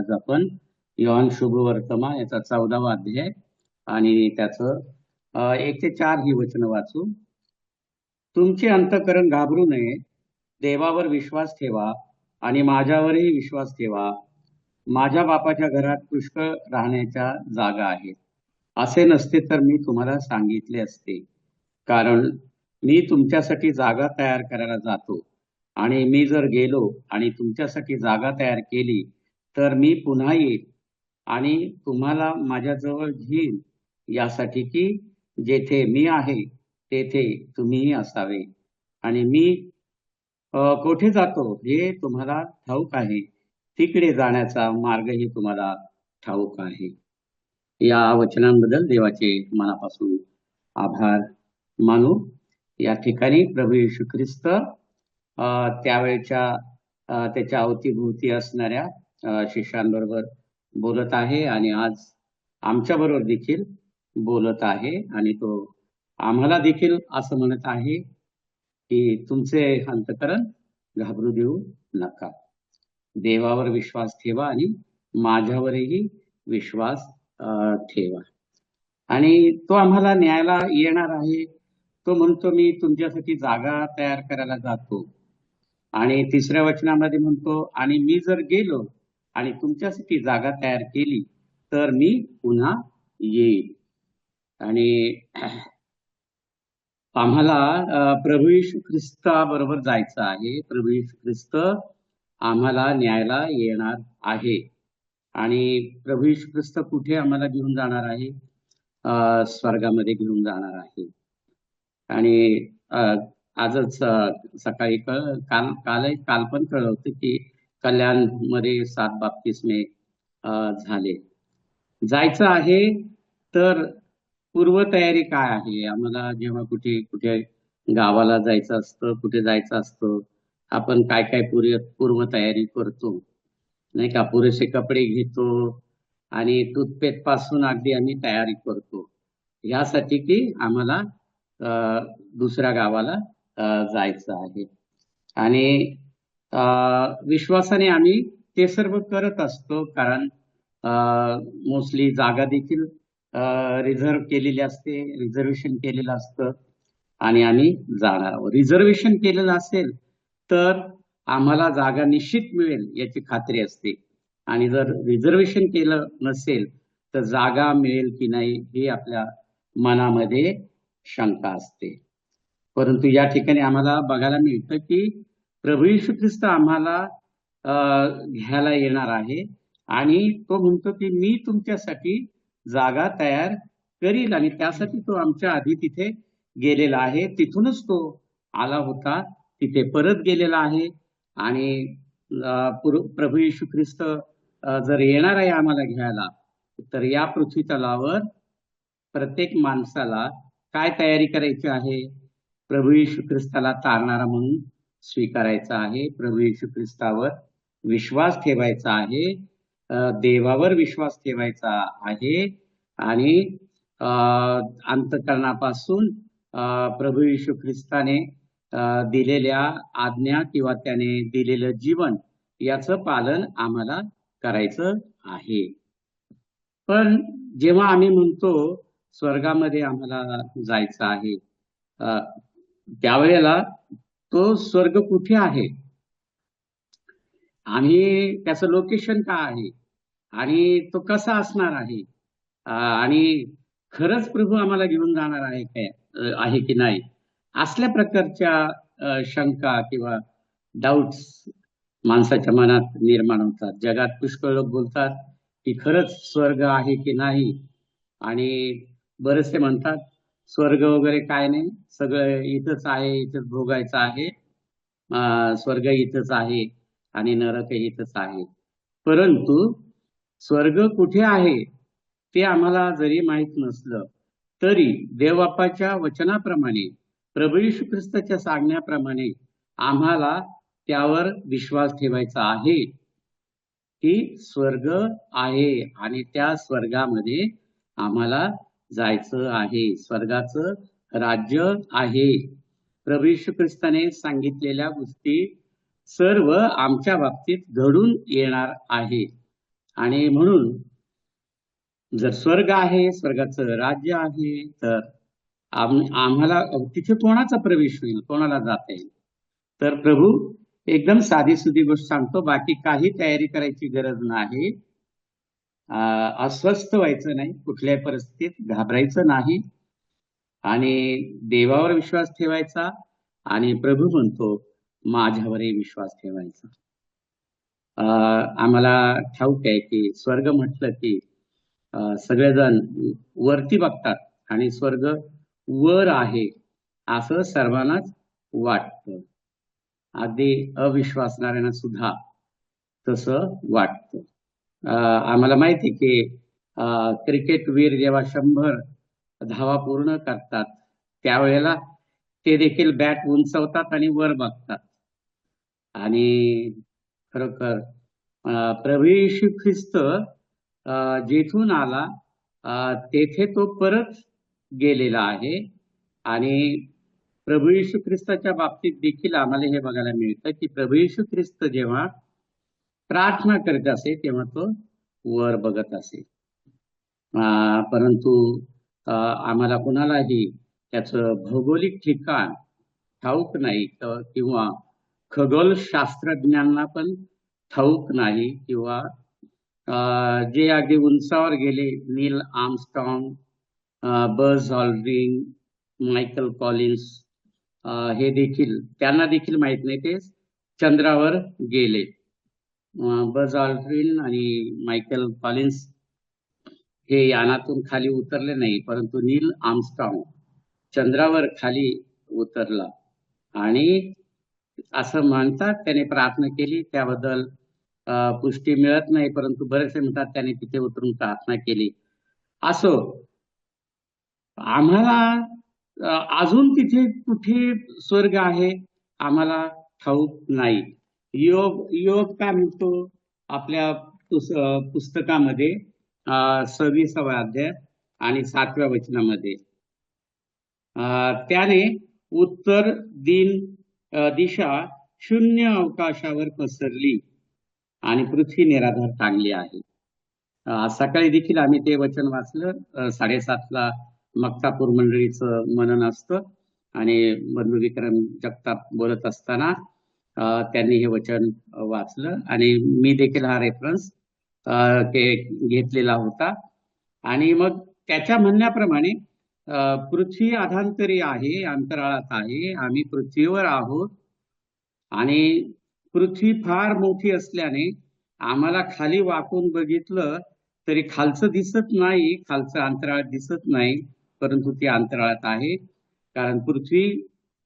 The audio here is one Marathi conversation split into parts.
आज आपण योहान शुभवर्तमान याचा 14वा अध्याय आणि त्याचं 1 ते 4 ही वचन वाचू. तुमचे अंतःकरण घाबरू नये, देवावर विश्वास ठेवा आणि माझ्यावरही विश्वास ठेवा. माझ्या बापाच्या घरात पुष्कळ राहण्याच्या जागा आहेत. असे नसते तर मी तुम्हाला सांगितले असते, कारण मी तुमच्यासाठी जागा तयार करायला जातो. आणि मी जर गेलो आणि तुमच्यासाठी जागा तयार केली तर मी पुन्हा येईल आणि तुम्हाला माझ्याजवळ घेईन, यासाठी की जेथे मी आहे तेथे तुम्हीही असावे. आणि मी कोठे जातो हे तुम्हाला ठाऊक आहे, तिकडे जाण्याचा मार्गही तुम्हाला ठाऊक आहे. या वचनांबद्दल देवाचे मनापासून आभार मानू. या ठिकाणी प्रभू येशू ख्रिस्त त्यावेळच्या त्याच्या अवतीभोवती असणाऱ्या शिष्यांबरोबर बोलत आहे आणि आज आमच्याबरोबर देखील बोलत आहे. आणि तो आम्हाला देखील असं म्हणत आहे की तुमचे अंतःकरण घाबरू देऊ नका. देवावर विश्वास ठेवा आणि माझ्यावरही विश्वास ठेवा. आणि तो आम्हाला न्यायला येणार आहे. तो म्हणतो मी तुमच्यासाठी जागा तयार करायला जातो. आणि तिसऱ्या वचनामध्ये म्हणतो आणि मी जर गेलो आणि तुमच्यासाठी जागा तयार केली तर मी पुन्हा येईल. आणि आम्हाला प्रभू येशू ख्रिस्ताबरोबर जायचं आहे. प्रभू येशू ख्रिस्त आम्हाला न्यायला येणार आहे. आणि प्रभू येशू ख्रिस्त कुठे आम्हाला घेऊन जाणार आहे? स्वर्गामध्ये घेऊन जाणार आहे. आणि आजच सकाळी काल पण कळलं होतं की कल्याणमध्ये 7 बाप्तिस्मे झाले. जायचं आहे तर पूर्वतयारी काय आहे? आम्हाला जेव्हा कुठे कुठे गावाला जायचं असतं, कुठे जायचं असतं, आपण काय काय पूर्वतयारी करतो नाही का? पुरेसे कपडे घेतो आणि टूथपेस्ट पासून अगदी आम्ही तयारी करतो यासाठी की आम्हाला दुसऱ्या गावाला जायचं आहे. आणि विश्वासाने आम्ही ते सर्व करत असतो, कारण मोस्टली जागा देखील रिझर्व केलेली असते, रिझर्वेशन केलेलं असतं आणि आम्ही जाणार आहोत. रिझर्वेशन केलेलं असेल तर आम्हाला जागा निश्चित मिळेल याची खात्री असते. आणि जर रिझर्वेशन केलं नसेल तर जागा मिळेल की नाही हे आपल्या मनामध्ये शंका असते. परंतु या ठिकाणी आम्हाला बघायला मिळतं की प्रभू येशू ख्रिस्त आम्हाला घ्यायला येणार आहे. आणि तो म्हणतो की मी तुमच्यासाठी जागा तयार करील. आणि त्यासाठी तो आमच्या आधी तिथे गेलेला आहे. तिथूनच तो आला होता, तिथे परत गेलेला आहे. आणि प्रभू येशू ख्रिस्त जर येणार आहे आम्हाला घ्यायला, तर या पृथ्वी तलावर प्रत्येक माणसाला काय तयारी करायची आहे? प्रभू येशू ख्रिस्ताला तारणारा म्हणून स्वीकारायचा आहे. प्रभू येशू ख्रिस्तावर विश्वास ठेवायचा आहे. देवावर विश्वास ठेवायचा आहे. आणि अंतःकरणापासून प्रभू येशू ख्रिस्ताने दिलेल्या आज्ञा किंवा त्याने दिलेलं जीवन याचं पालन आम्हाला करायचं आहे. पण जेव्हा आम्ही म्हणतो स्वर्गामध्ये आम्हाला जायचं आहे, त्यावेळेला तो स्वर्ग कुठे आहे आणि त्याचं लोकेशन काय आहे आणि तो कसा असणार आहे, आणि खरंच प्रभू आम्हाला घेऊन जाणार आहे काय आहे की नाही, असल्या प्रकारच्या शंका किंवा डाऊट्स माणसाच्या मनात निर्माण होतात. जगात पुष्कळ लोक बोलतात की खरंच स्वर्ग आहे की नाही. आणि बरेचसे म्हणतात स्वर्ग वगैरे काय नाही, सगळं इथंच आहे, इथंच भोगायचं आहे, स्वर्ग इथंच आहे आणि नरक इथंच आहे. परंतु स्वर्ग कुठे आहे ते आम्हाला जरी माहित नसलं तरी देवबापाच्या वचनाप्रमाणे, प्रभू येशू ख्रिस्ताच्या सांगण्याप्रमाणे आम्हाला त्यावर विश्वास ठेवायचा आहे की स्वर्ग आहे आणि त्या स्वर्गामध्ये आम्हाला जायचं आहे. स्वर्गाचं राज्य आहे. प्रभू येशू ख्रिस्ताने सांगितलेल्या गोष्टी सर्व आमच्या बाबतीत घडून येणार आहे. आणि म्हणून जर स्वर्ग आहे, स्वर्गाचं राज्य आहे, तर आम्हाला तिथे कोणाचा प्रवेश होईल, कोणाला जाता येईल? तर प्रभू एकदम साधी गोष्ट सांगतो, बाकी काही तयारी करायची गरज नाही. अस्वस्थ व्हायचं नाही, कुठल्याही परिस्थितीत घाबरायचं नाही आणि देवावर विश्वास ठेवायचा. आणि प्रभू म्हणतो, माझ्यावरही विश्वास ठेवायचा. आम्हाला ठाऊक आहे की स्वर्ग म्हटलं की सगळेजण वरती बघतात आणि स्वर्ग वर आहे असं सर्वांनाच वाटतं. अगदी अविश्वासणाऱ्यांना सुद्धा तसं वाटतं. आम्हाला माहिती की क्रिकेटवीर जेव्हा 100 धावा पूर्ण करतात त्यावेळेला ते देखील बॅट उंचवतात आणि वर बघतात. आणि खरोखर प्रभू येशू ख्रिस्त जिथून आला तेथे तो परत गेलेला आहे. आणि प्रभू येशू ख्रिस्ताच्या बाबतीत देखील आम्हाला हे बघायला मिळतं की प्रभू येशू ख्रिस्त जेव्हा प्रार्थना करत असे तेव्हा तो वर बघत असे. परंतु आम्हाला कुणालाही त्याचं भौगोलिक ठिकाण ठाऊक नाही किंवा खगोलशास्त्रज्ञांना पण ठाऊक नाही किंवा जे अगदी उंचावर गेले, नील आर्मस्ट्रॉंग, बझ ऑल्ड्रिन, मायकल कॉलिन्स, हे देखील त्यांना देखील माहित नाही ते चंद्रावर गेले. बझ ऑल्ड्रिन आणि मायकल कॉलिन्स हे यानातून खाली उतरले नाही, परंतु नील आर्मस्ट्रॉंग चंद्रावर खाली उतरला आणि असं म्हणतात त्याने प्रार्थना केली. त्याबद्दल पुष्टी मिळत नाही, परंतु बरेचसे म्हणतात त्याने तिथे उतरून प्रार्थना केली. असो, आम्हाला अजून तिथे कुठे स्वर्ग आहे आम्हाला ठाऊक नाही. योग काय म्हणतो आपल्या पुस्तकामध्ये 26व्या अध्याय आणि 7व्या वचनामध्ये, त्याने उत्तर दिशा शून्य अवकाशावर पसरली आणि पृथ्वी निराधार टांगली आहे. सकाळी देखील आम्ही ते वचन वाचलं. 7:30ला मक्तापूर मंडळीचं मनन असतं आणि बंधू विक्रम जगताप बोलत असताना त्यांनी हे वचन वाचलं आणि मी देखील हा रेफरन्स घेतलेला होता. आणि मग त्याच्या म्हणण्याप्रमाणे पृथ्वी अधांतरी आहे, अंतराळात आहे, आम्ही पृथ्वीवर आहोत आणि पृथ्वी फार मोठी असल्याने आम्हाला खाली वाकून बघितलं तरी खालचं दिसत नाही, खालचं अंतराळ दिसत नाही, परंतु ती अंतराळात आहे. कारण पृथ्वी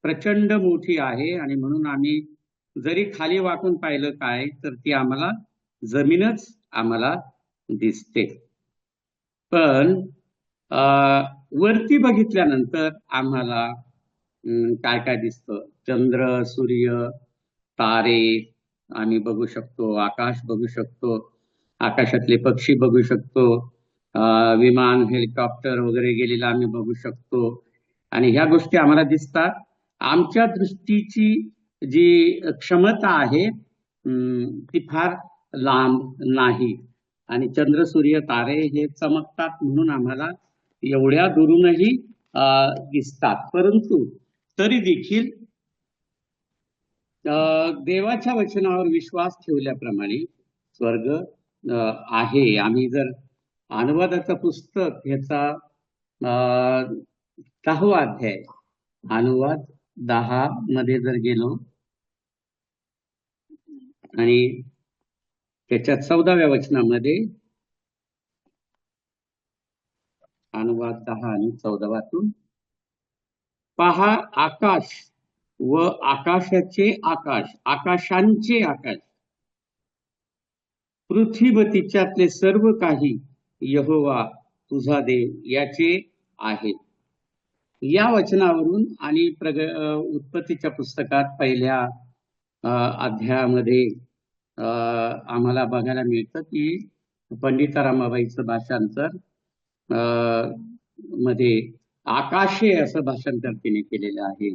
प्रचंड मोठी आहे आणि म्हणून आम्ही जरी खाली वाकून पाहिलं काय तर ती आम्हाला जमीनच आम्हाला दिसते. पण वरती बघितल्यानंतर आम्हाला काय काय दिसतं? चंद्र, सूर्य, तारे आम्ही बघू शकतो, आकाश बघू शकतो, आकाशातले पक्षी बघू शकतो, विमान, हेलिकॉप्टर वगैरे गेलेला आम्ही बघू शकतो आणि ह्या गोष्टी आम्हाला दिसतात. आमच्या दृष्टीची जी क्षमता आहे ती फार लांब नाही आणि चंद्र, सूर्य, तारे हे चमकतात म्हणून आम्हाला एवढ्या दुरूनही दिसतात. परंतु तरी देखील देवाच्या वचनावर विश्वास ठेवल्याप्रमाणे स्वर्ग आहे. आम्ही जर अनुवादाचं पुस्तक ह्याचा 10वा अध्याय अनुवाद 10 मध्ये जर गेलो आणि त्याच्या 14व्या वचनामध्ये, अनुवाद 10 आणि 14वातून, पहा आकाश व आकाशाचे आकाश, आकाशांचे आकाश, पृथ्वी व तिच्यातले सर्व काही यहोवा तुझा देव याचे आहे. या वचनावरून आणि उत्पत्तीच्या पुस्तकात 1ल्या अध्यायामध्ये आम्हाला बघायला मिळतं की पंडिता रमाबाईचं भाषांतर मध्ये आकाशे असं भाषांतर तिने केलेलं आहे.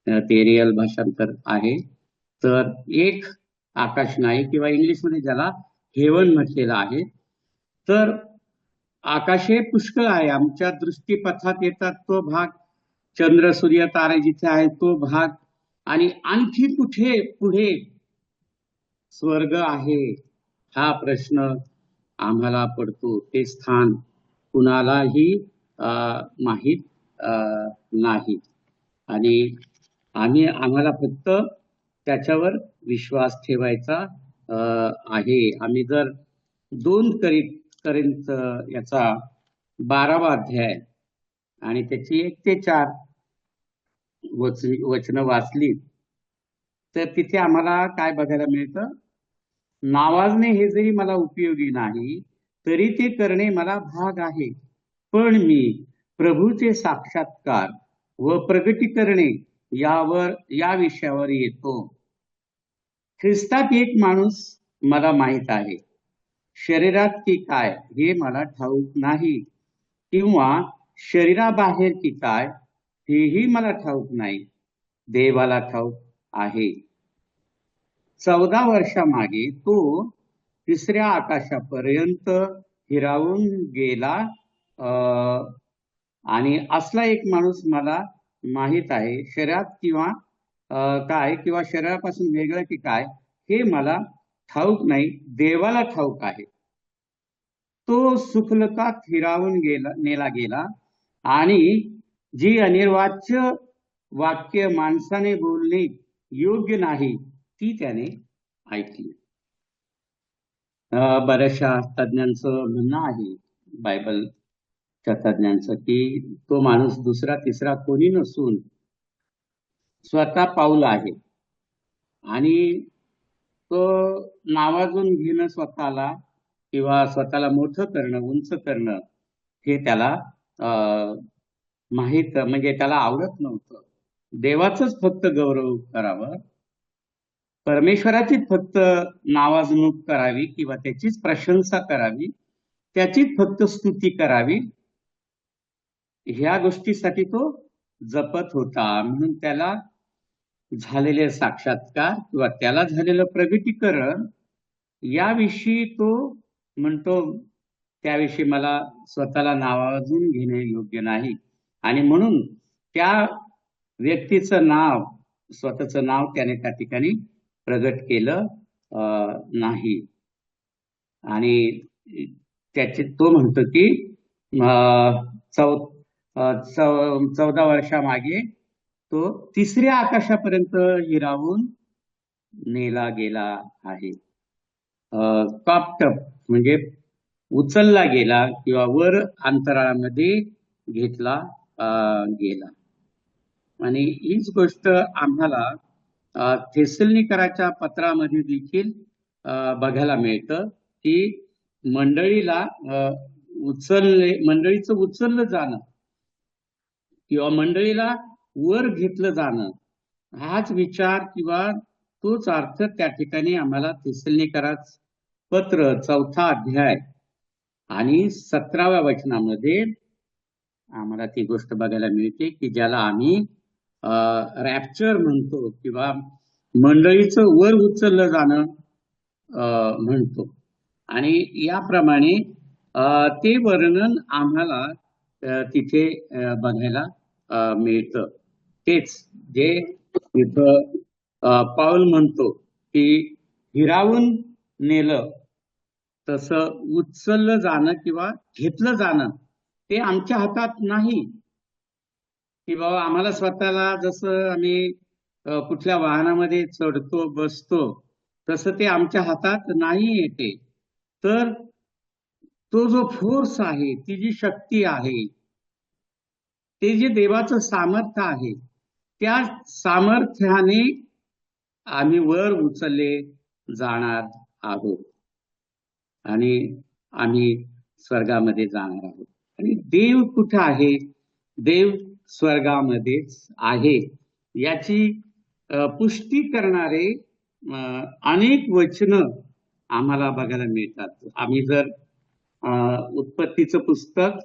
ते रिअल भाषांतर आहे. तर एक आकाश नाही, किंवा इंग्लिशमध्ये ज्याला हेवन म्हटलेलं आहे. तर आकाशे पुष्कळ आहे, आमच्या दृष्टीपथात येतात तो भाग, चंद्र सूर्य तारे जिथे आहे तो भाग, आणि आणखी कुठे पुढे स्वर्ग आहे हा प्रश्न आम्हाला पडतो. ते स्थान कुणालाही माहीत नाही. आणि आम्हाला फक्त त्याच्यावर विश्वास ठेवायचा आहे. आम्ही जर 2 करिंथ याचा 12वा अध्याय आणि त्याची 1 ते 4 वचनं वाचली तर तिथे आम्हाला काय बघायला मिळतं? नावाजणे हे जरी मला उपयोगी नाही, तरी ते करणे मला भाग आहे. पण मी प्रभूचे साक्षात्कार व प्रगटीकरणे या विषयावर येतो. ख्रिस्तात एक माणूस मला माहित आहे, शरीरात की काय हे मला ठाऊक नाही, किंवा शरीराबाहेर की काय हेही मला ठाऊक नाही, देवाला ठाऊक आहे. 14 वर्षामागे तो 3ऱ्या आकाशापर्यंत हिरावून गेला, आणि असला एक माणूस मला माहित आहे, शरीरात किंवा काय किंवा शरीरापासून वेगळं की काय हे मला ठाऊक नाही, देवाला ठाऊक आहे. तो सुखलोकात हिरावून नेला गेला, आणि जी अनिर्वाच्य वाक्य माणसाने बोलणे योग्य नाही ती त्याने ऐकली. बऱ्याचशा तज्ञांचं म्हणणं आहे, बायबलच्या तज्ञांचं, की तो माणूस दुसरा तिसरा कोणी नसून स्वतः पाऊल आहे. आणि तो नावाजून घेणं स्वतःला किंवा स्वतःला मोठं करणं, उंच करणं हे त्याला माहीत, म्हणजे त्याला आवडत नव्हतं. देवाचंच फक्त गौरव करावं, परमेश्वराचीच फक्त नावाजणूक करावी किंवा त्याचीच प्रशंसा करावी, त्याचीच फक्त स्तुती करावी, ह्या गोष्टीसाठी तो जपत होता. म्हणून त्याला झालेले साक्षात्कार किंवा त्याला झालेलं प्रगटीकरण याविषयी तो म्हणतो, त्याविषयी मला स्वतःला नावाजून घेणे योग्य नाही. आणि म्हणून त्या व्यक्तीचं नाव, स्वतःचं नाव त्याने त्या ठिकाणी प्रगट केलं नाही. आणि त्याचे तो म्हणतो की 14 वर्षामागे तो 3ऱ्या आकाशापर्यंत हिरावून नेला गेला आहे. कॉप्टअप म्हणजे उचलला गेला किंवा वर अंतराळामध्ये घेतला गेला. आणि हीच गोष्ट आम्हाला थेसलनिकराच्या पत्रामध्ये देखील बघायला मिळतं, की मंडळीचं उचललं जाणं किंवा मंडळीला वर घेतलं जाणं, हाच विचार किंवा तोच अर्थ त्या ठिकाणी आम्हाला थेसलनिकराचं पत्र 4था अध्याय आणि 17व्या वचनामध्ये आम्हाला ती गोष्ट बघायला मिळते, की ज्याला आम्ही रॅप्चर म्हणतो किंवा मंडळीचं वर उचललं जाणं म्हणतो. आणि याप्रमाणे ते वर्णन आम्हाला तिथे बघायला मिळतं. तेच जे इथं पाऊल म्हणतो की हिरावून नेलं, तसं उचललं जाणं किंवा घेतलं जाणं ते आमच्या हातात नाही. की बाबा आम्हाला स्वतःला जसं आम्ही कुठल्या वाहनामध्ये चढतो बसतो तसं ते आमच्या हातात नाही येते. तर तो जो फोर्स आहे, ती जी शक्ती आहे, ते जे देवाचं सामर्थ्य आहे, त्या सामर्थ्याने आम्ही वर उचलले जाणार आहोत आणि आम्ही स्वर्गामध्ये जाणार आहोत. आणि देव कुठे आहे? देव स्वर्गामध्येच आहे. याची पुष्टी करणारे अनेक वचनं आम्हाला बघायला मिळतात. आम्ही जर उत्पत्तीचं पुस्तक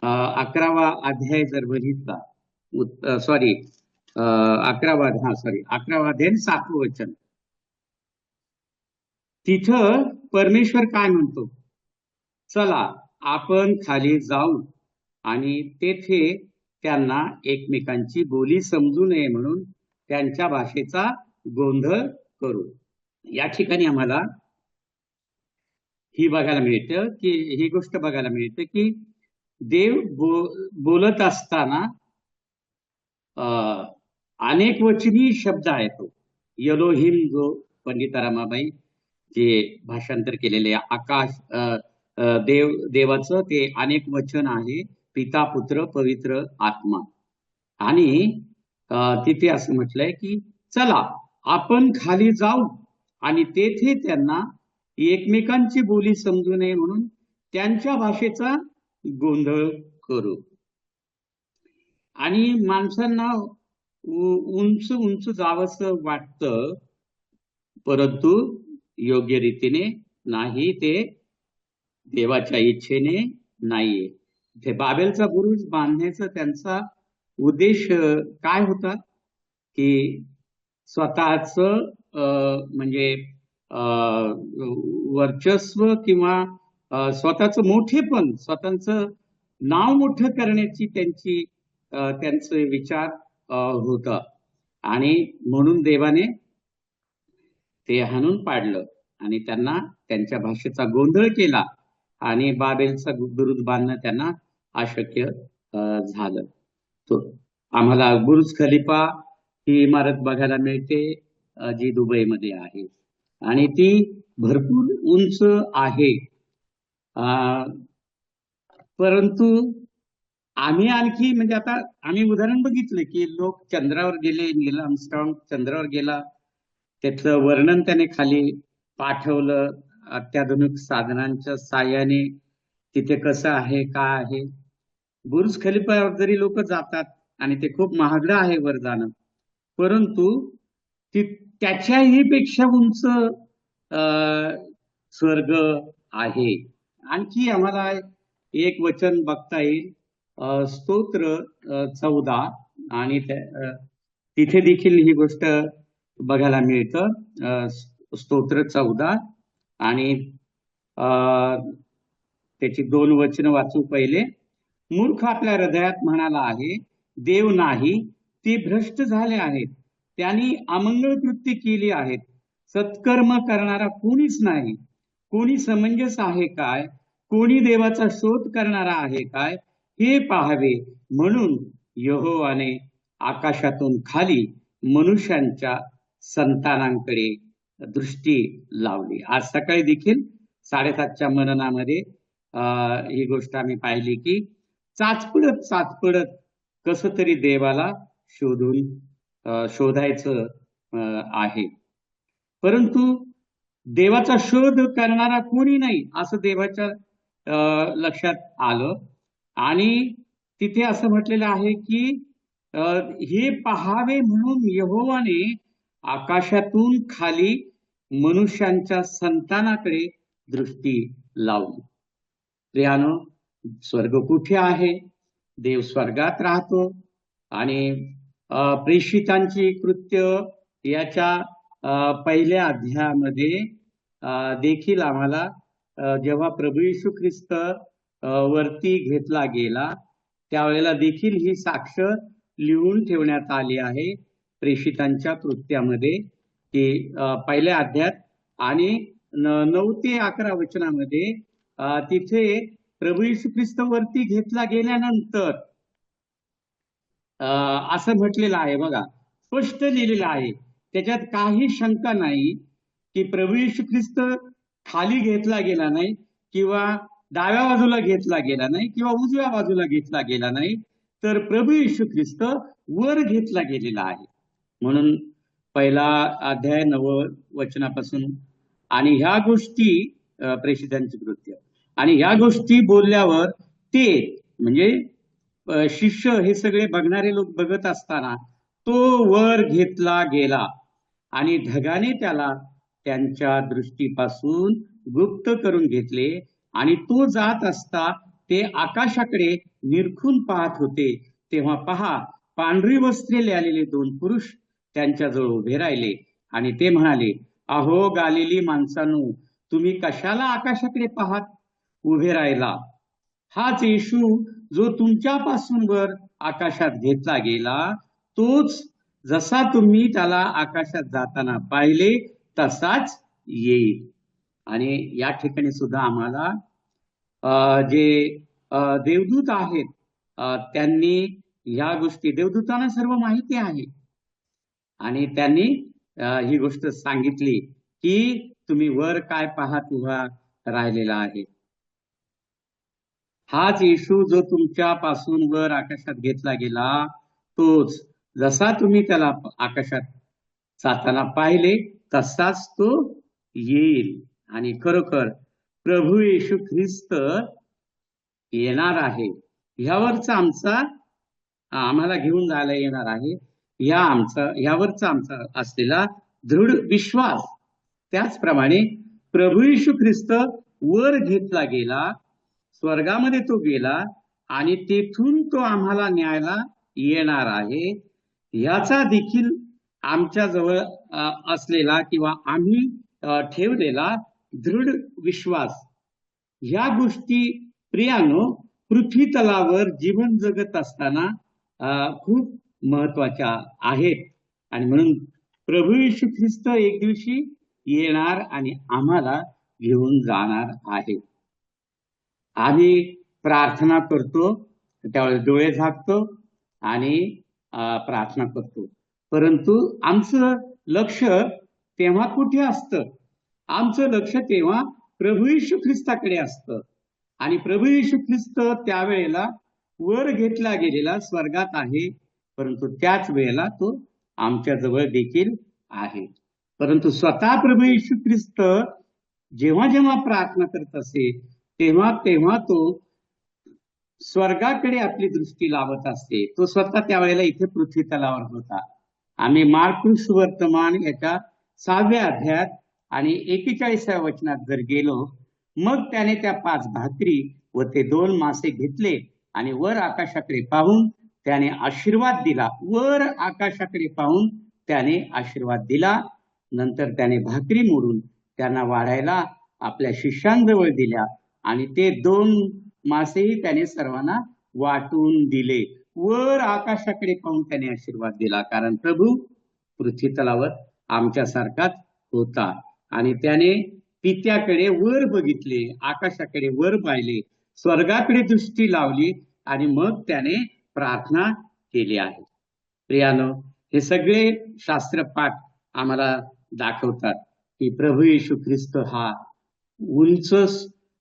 11वा अध्याय जर बघितला, 11वा अध्याय 7वं वचन, तिथं परमेश्वर काय म्हणतो, चला आपण खाली जाऊ आणि तेथे त्यांना एकमेकांची बोली समजू नये म्हणून त्यांच्या भाषेचा गोंधळ करू. या ठिकाणी आम्हाला ही बघायला मिळतं की ही गोष्ट बघायला मिळते की देव बोलत असताना अनेक वचनी शब्द आहे तो यलोहिम, जो पंडित रमाबाई जे भाषांतर केलेले आकाश देवाचं ते अनेक वचन आहे, पिता पुत्र पवित्र आत्मा. आणि तिथे असं म्हटलंय की चला आपण खाली जाऊ आणि तेथे त्यांना एकमेकांची बोली समजू नये म्हणून त्यांच्या भाषेचा गोंधळ करू. आणि माणसांना उंच उंच जावंसं वाटतं, परंतु योग्य रीतीने नाही, ते देवाच्या इच्छेने नाहीये. ते बाबेलचा बुरुज बांधण्याचा त्यांचा उद्देश काय होता की स्वतःच म्हणजे वर्चस्व किंवा स्वतःच मोठेपण, स्वतःचं नाव मोठं करण्याची त्यांचे विचार होता. आणि म्हणून देवाने ते हाणून पाडलं आणि त्यांना त्यांच्या भाषेचा गोंधळ केला आणि बाबेलचा बुरुज बांधणं त्यांना अशक्य झालं. तो आम्हाला बुर्ज खलिफा ही इमारत बघायला मिळते जी दुबईमध्ये आहे आणि ती भरपूर उंच आहे. परंतु आम्ही आणखी म्हणजे आता आम्ही उदाहरण बघितलं की लोक चंद्रावर गेले, नील आर्मस्ट्रॉंग चंद्रावर गेला, त्याचं वर्णन त्याने खाली पाठवलं अत्याधुनिक साधनांच्या साहाय्याने, तिथे कसं आहे काय आहे. बुर्ज खलिफावर जरी लोक जातात आणि ते खूप महागडं आहे वर जाणं, परंतु त्याच्याही पेक्षा उंच स्वर्ग आहे. आणखी आम्हाला एक वचन बघता येईल, स्तोत्र 14, आणि तिथे देखील ही गोष्ट बघायला मिळतं. स्तोत्र 14 आणि त्याची 2 वचन वाचू. पहिले, मूर्ख आपल्या हृदयात म्हणाला आहे, देव नाही, ते भ्रष्ट झाले आहेत, त्यांनी अमंगळ कृत्य केली आहेत, सत्कर्म करणारा कोणीच नाही, कोणी समंजस आहे काय, कोणी देवाचा शोध करणारा आहे काय, हे पाहावे. म्हणून यहोवाने आकाशातून खाली मनुष्यांच्या संतानांकडे दृष्टी लावली. आज सकाळी देखील 7:30च्या मननामध्ये ही गोष्ट आम्ही पाहिली की चाचपडत कसं तरी देवाला शोधायचं आहे, परंतु देवाचा शोध करणारा कोणी नाही असं देवाच्या लक्षात आलं. आणि तिथे असं म्हटलेलं आहे की हे पहावे म्हणून यहोवाने आकाशातून खाली मनुष्यांच्या संतानाकडे दृष्टी लावली. प्रियानो, स्वर्ग कुठे आहे? देव स्वर्गात राहतो. आणि प्रेषितांची कृत्य याच्या पहिल्या अध्यायामध्ये देखील आम्हाला जेव्हा प्रभू येशू ख्रिस्त वरती घेतला गेला त्यावेळेला देखील ही साक्ष लिहून ठेवण्यात आली आहे प्रेषितांच्या कृत्यामध्ये, की पहिल्या अध्यायात आणि 9 ते 11 वचनामध्ये तिथे प्रभू येशू ख्रिस्त वरती घेतला गेल्यानंतर असं म्हटलेलं आहे. बघा, स्पष्ट लिहिलेलं आहे, त्याच्यात काही शंका नाही की प्रभू येशू ख्रिस्त खाली घेतला गेला नाही किंवा डाव्या बाजूला घेतला गेला नाही किंवा उजव्या बाजूला घेतला गेला नाही, तर प्रभू येशू ख्रिस्त वर घेतला गेलेला आहे. म्हणून पहिला अध्याय 9 वचनापासून आणि ह्या गोष्टी प्रेषितांची कृत्य आणि ह्या गोष्टी बोलल्यावर ते म्हणजे शिष्य हे सगळे बघणारे लोक बघत असताना तो वर घेतला गेला आणि ढगाने त्याला त्यांच्या दृष्टीपासून गुप्त करून घेतले आणि तो जात असता ते आकाशाकडे निरखून पाहत होते. तेव्हा पहा, पांढरी वस्त्रे लिहिलेले 2 पुरुष त्यांच्याजवळ उभे राहिले आणि ते म्हणाले, अहो गालिली माणसांनो, तुम्ही कशाला आकाशाकडे पाहत उभे राहिला? हाच येशू जो तुमच्यापासून वर आकाशात घेतला गेला, तोच जसा तुम्ही त्याला आकाशात जाताना पाहिले तसाच येईल. आणि या ठिकाणी सुद्धा आम्हाला जे देवदूत आहेत त्यांनी ह्या गोष्टी, देवदूतांना सर्व माहिती आहे आणि त्यांनी ही गोष्ट सांगितली की तुम्ही वर काय पाहत उभा राहिलेला आहे. हाच येशू जो तुमच्यापासून वर आकाशात घेतला गेला, तोच जसा तुम्ही त्याला आकाशात जाताना पाहिले तसाच तो येईल. आणि खरोखर प्रभू येशू ख्रिस्त येणार आहे, ह्यावरचा आम्हाला घेऊन जायला येणार आहे, ह्यावरचा आमचा असलेला दृढ विश्वास. त्याचप्रमाणे प्रभू येशू ख्रिस्त वर घेतला गेला, स्वर्गामध्ये तो गेला आणि तेथून तो आम्हाला न्यायला येणार आहे, ह्याचा देखील आमच्या जवळ असलेला किंवा आम्ही ठेवलेला दृढ विश्वास. ह्या गोष्टी प्रियानो पृथ्वी तलावर जीवन जगत असताना खूप महत्वाच्या आहेत. आणि म्हणून प्रभू येशू ख्रिस्त एक दिवशी येणार आणि आम्हाला घेऊन जाणार आहे. आम्ही प्रार्थना करतो, त्यावेळेस डोळे झाकतो आणि प्रार्थना करतो, परंतु आमचं लक्ष तेव्हा कुठे असतं? आमचं लक्ष तेव्हा प्रभू येशू ख्रिस्ताकडे असतं. आणि प्रभू येशू ख्रिस्त त्यावेळेला वर घेतला गेलेला स्वर्गात आहे, परंतु त्याच वेळेला तो आमच्या जवळ देखील आहे. परंतु स्वतः प्रभू येशू ख्रिस्त जेव्हा जेव्हा प्रार्थना करत असे तेव्हा तेव्हा तो स्वर्गाकडे आपली दृष्टी लावत असते. तो स्वतः त्यावेळेला इथे पृथ्वी तलावर होता. आम्ही मार्कुस वर्तमान याच्या 6व्या अध्यायात आणि 41व्या वचनात जर गेलो, मग त्याने त्या 5 भाकरी व ते 2 मासे घेतले आणि वर आकाशाकडे पाहून त्याने आशीर्वाद दिला. वर आकाशाकडे पाहून त्याने आशीर्वाद दिला. नंतर त्याने भाकरी मोडून त्यांना वाढायला आपल्या शिष्यांजवळ दिल्या आणि ते 2 मासेही त्याने सर्वांना वाटून दिले. वर आकाशाकडे पाहून त्याने आशीर्वाद दिला, कारण प्रभू पृथ्वी तलावर आमच्यासारखाच होता. आणि त्याने पित्याकडे वर बघितले, आकाशाकडे वर पाहिले, स्वर्गाकडे दृष्टी लावली आणि मग त्याने प्रार्थना केली आहे. प्रियानो, हे सगळे शास्त्रपाठ आम्हाला दाखवतात की प्रभू येशू ख्रिस्त हा उंच,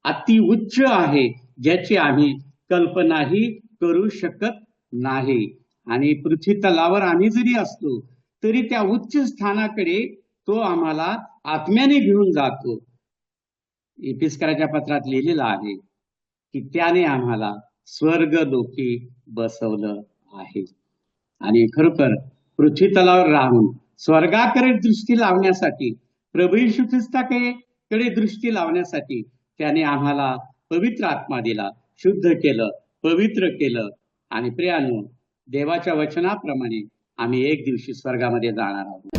अति उच्च आहे, ज्याची आम्ही कल्पनाही करू शकत नाही. आणि पृथ्वी तलावर आम्ही जरी असलो तरी त्या उच्च स्थानाकडे तो आम्हाला आत्म्याने घेऊन जातो. इफिस्कराच्या पत्रात लिहिलेलं आहे की त्याने आम्हाला स्वर्ग लोकी बसवलं आहे. आणि खरोखर पृथ्वी तलावर राहून स्वर्गाकडे दृष्टी लावण्यासाठी, प्रभू येशू ख्रिस्ताकडे दृष्टी लावण्यासाठी त्याने आम्हाला पवित्र आत्मा दिला, शुद्ध केलं, पवित्र केलं. आणि प्रियानो, देवाच्या वचनाप्रमाणे आम्ही एक दिवशी स्वर्गामध्ये जाणार आहोत.